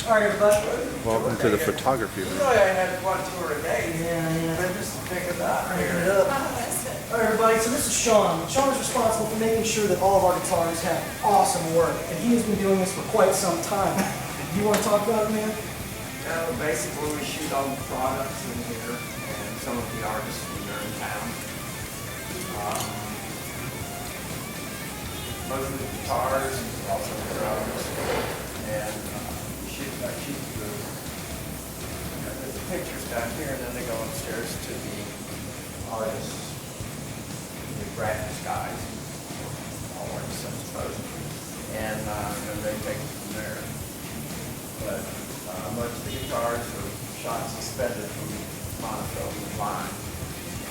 Alright, everybody. Welcome to the photography room. Really, I had one tour a day. Yeah. They're just picking it up Pick here. it up. Alright, everybody, so this is Sean. Sean is responsible for making sure that all of our guitars have awesome work, and he has been doing this for quite some time. Do you want to talk about it, man? Basically, we shoot all the products in here, and some of the artists when they're in town. Most of the guitars, also the drums, and I shoot the pictures down here, and then they go upstairs to the artists, the graphics guys, all artists, I suppose, and then they take it from there. But most of the guitars are shot suspended from monofilm line.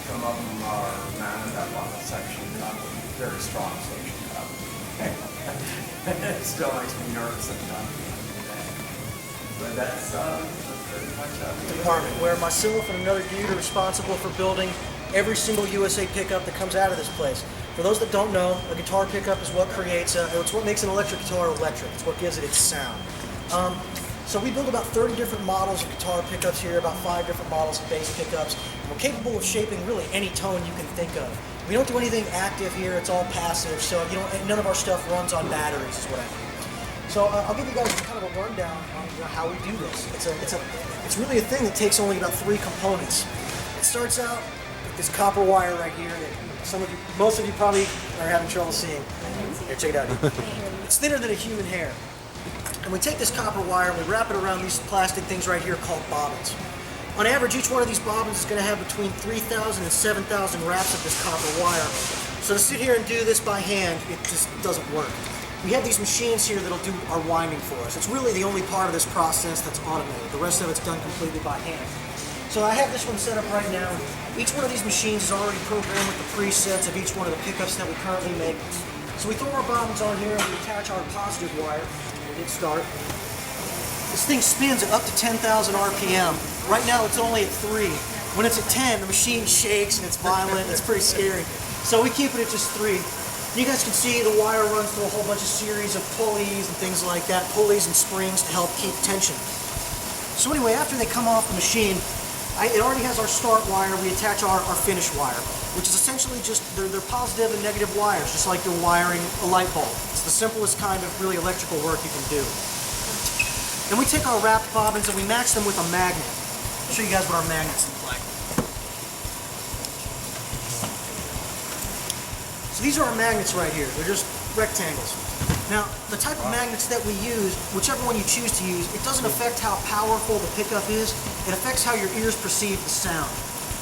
Some of them are mounted up on a section cup, very strong section cup. It still makes me nervous sometimes. But that's pretty much it. Department, where myself and another dude are responsible for building every single USA pickup that comes out of this place. For those that don't know, a guitar pickup is what creates, it's what makes an electric guitar electric. It's what gives it its sound. So we build about 30 different models of guitar pickups here, about 5 different models of bass pickups. And we're capable of shaping really any tone you can think of. We don't do anything active here, it's all passive, so none of our stuff runs on batteries is what I mean. So I'll give you guys kind of a rundown on how we do this. It's really a thing that takes only about 3 components. It starts out with this copper wire right here that most of you probably are having trouble seeing. Here, check it out. It's thinner than a human hair. And we take this copper wire and we wrap it around these plastic things right here called bobbins. On average, each one of these bobbins is going to have between 3,000 and 7,000 wraps of this copper wire. So to sit here and do this by hand, it just doesn't work. We have these machines here that'll do our winding for us. It's really the only part of this process that's automated. The rest of it's done completely by hand. So I have this one set up right now. Each one of these machines is already programmed with the presets of each one of the pickups that we currently make. So we throw our bobbins on here and we attach our positive wire. We'll hit start. This thing spins at up to 10,000 RPM. Right now it's only at 3. When it's at 10, the machine shakes and it's violent. It's pretty scary. So we keep it at just 3. You guys can see the wire runs through a whole bunch of series of pulleys and things like that, pulleys and springs to help keep tension. So anyway, after they come off the machine, it already has our start wire. We attach our finish wire, which is essentially just, they're positive and negative wires, just like you're wiring a light bulb. It's the simplest kind of really electrical work you can do. Then we take our wrapped bobbins and we match them with a magnet. I'll show you guys what our magnets look like. So these are our magnets right here. They're just rectangles. Now, the type of magnets that we use, whichever one you choose to use, it doesn't affect how powerful the pickup is. It affects how your ears perceive the sound.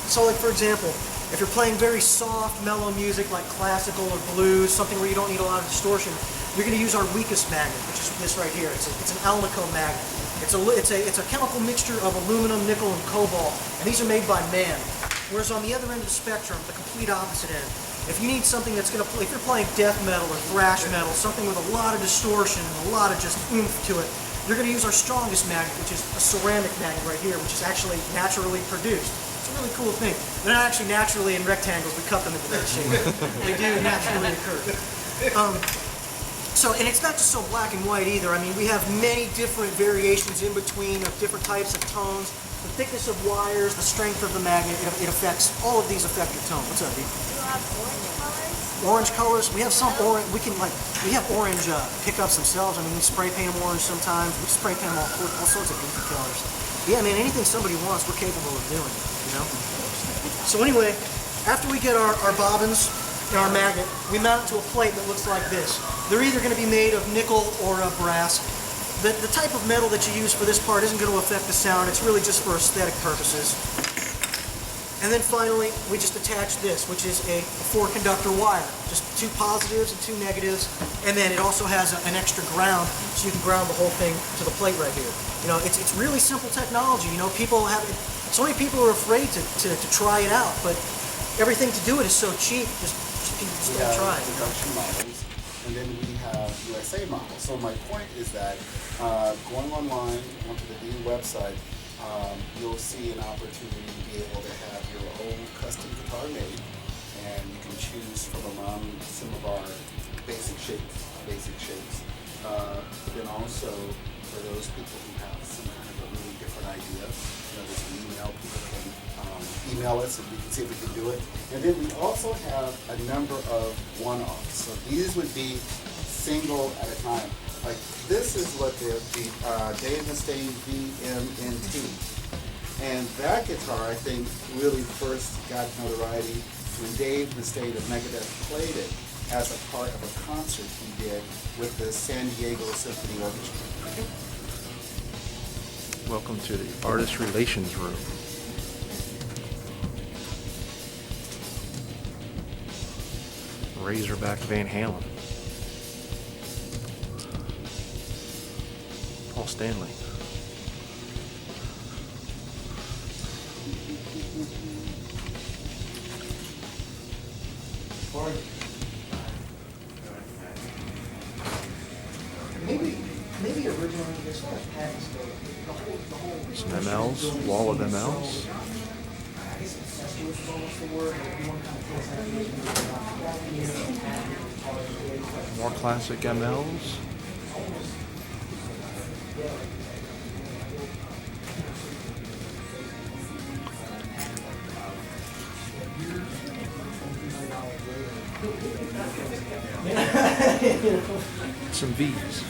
So like for example, if you're playing very soft, mellow music like classical or blues, something where you don't need a lot of distortion, you're going to use our weakest magnet, which is this right here. It's an alnico magnet. It's a chemical mixture of aluminum, nickel, and cobalt, and these are made by man. Whereas on the other end of the spectrum, the complete opposite end, if you need something that's going to play, if you're playing death metal or thrash metal, something with a lot of distortion and a lot of just oomph to it, you're going to use our strongest magnet, which is a ceramic magnet right here, which is actually naturally produced. It's a really cool thing. They're not actually naturally in rectangles, we cut them into that shape. They do naturally occur. And it's not just so black and white either. I mean, we have many different variations in between of different types of tones. The thickness of wires, the strength of the magnet, it affects, all of these affect your tone. What's up, D? Do you have orange colors? Orange colors? We have some orange, we have orange pickups themselves. I mean, we spray paint them orange sometimes. We spray paint them all sorts of goofy colors. Yeah, I mean, anything somebody wants, we're capable of doing, you know? So anyway, after we get our bobbins and our magnet, we mount it to a plate that looks like this. They're either going to be made of nickel or brass. The type of metal that you use for this part isn't going to affect the sound. It's really just for aesthetic purposes. And then finally, we just attach this, which is a 4-conductor wire. Just 2 positives and 2 negatives. And then it also has an extra ground, so you can ground the whole thing to the plate right here. You know, it's really simple technology. You know, so many people are afraid to try it out, but everything to do it is so cheap. Just don't try. Production models, and then we have USA models. So my point is that going online onto the Dean website, you'll see an opportunity to be able to have your own custom guitar made, and you can choose from among some of our basic shapes. But then also for those people who have some kind of a really different idea. There's an email, people can email us and we can see if we can do it. And then we also have a number of one-offs. So these would be single at a time. Like this is what the Dave Mustaine VMNT. And that guitar, I think, really first got notoriety when Dave Mustaine of Megadeth played it as a part of a concert he did with the San Diego Symphony Orchestra. Welcome to the Artist Relations Room. Razorback Van Halen. Paul Stanley. Maybe originally as far as patents go, the whole Some MLs, wall of MLs. I guess incestuous is almost the word. Everyone kind of feels More classic MLs. Some V's.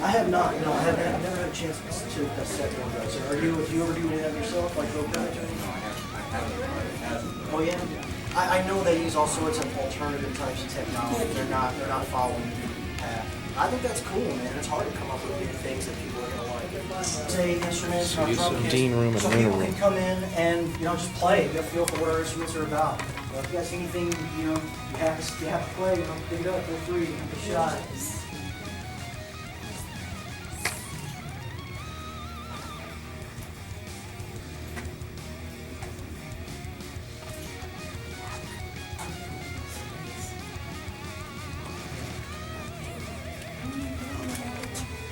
I have not. No, I've never had a chance to dissect one of those. Do you ever do any of that yourself, like go back? Oh yeah. I know they use all sorts of alternative types of technology. They're not following the path. I think that's cool, man. It's hard to come up with new things that people are gonna like. Say instruments, So or use drum some kits, Dean room and so Luna people room. can come in and just play, get a feel for what our instruments are about. If you guys see anything you have to play, pick it up, feel free, give it a shot.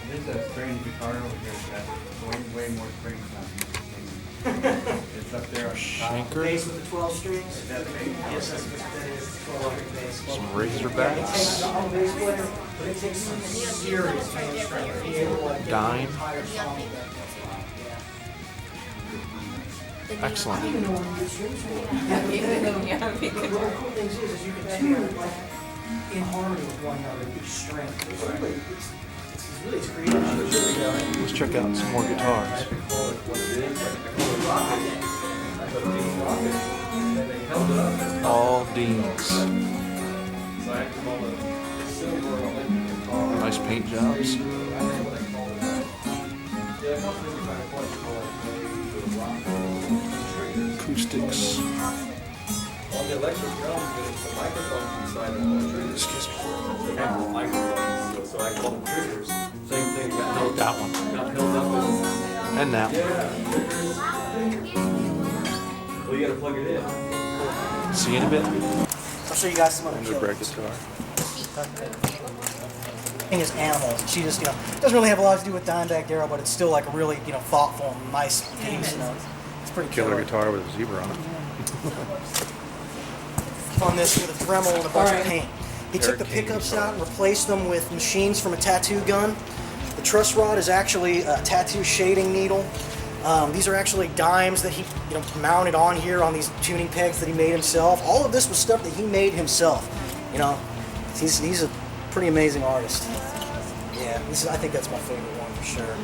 There's a strange guitar over here that's way more strings than it's up there on the top. Shanker. Bass with the 12 strings. Is that the bass? Yes, that's what that is. 12-string bass. Some Yeah, it Razorbacks. takes, I'm a bass player, but it takes some serious hand strength to be able to get the Dime. entire song with that. Yeah. Excellent. I don't even know where you get strings from. Yeah, One of the cool things is you can tune like in harmony with one another, each string. It's creative. Let's check out some more guitars. All Deans. Nice paint jobs. Acoustics. On the electric drums, there's the microphones inside of all the triggers. Excuse me. They have the microphones, so I call them triggers. Same thing, got held, That one. got held up with. And that one. Yeah, triggers. Well, you gotta plug it in. See you in a bit. I'll show you guys some other Underbred killers. guitar. Thing is animals. She just, doesn't really have a lot to do with Dimebag Darrell, but it's still like a really, thoughtful and nice piece. It's pretty Killer guitar with a zebra on it. On this with a Dremel and a bunch of paint. He took Eric the King pickups guitar. out and replaced them with machines from a tattoo gun. The truss rod is actually a tattoo shading needle. These are actually dimes that he mounted on here on these tuning pegs that he made himself. All of this was stuff that he made himself. He's a pretty amazing artist. Yeah, I think that's my favorite one for sure.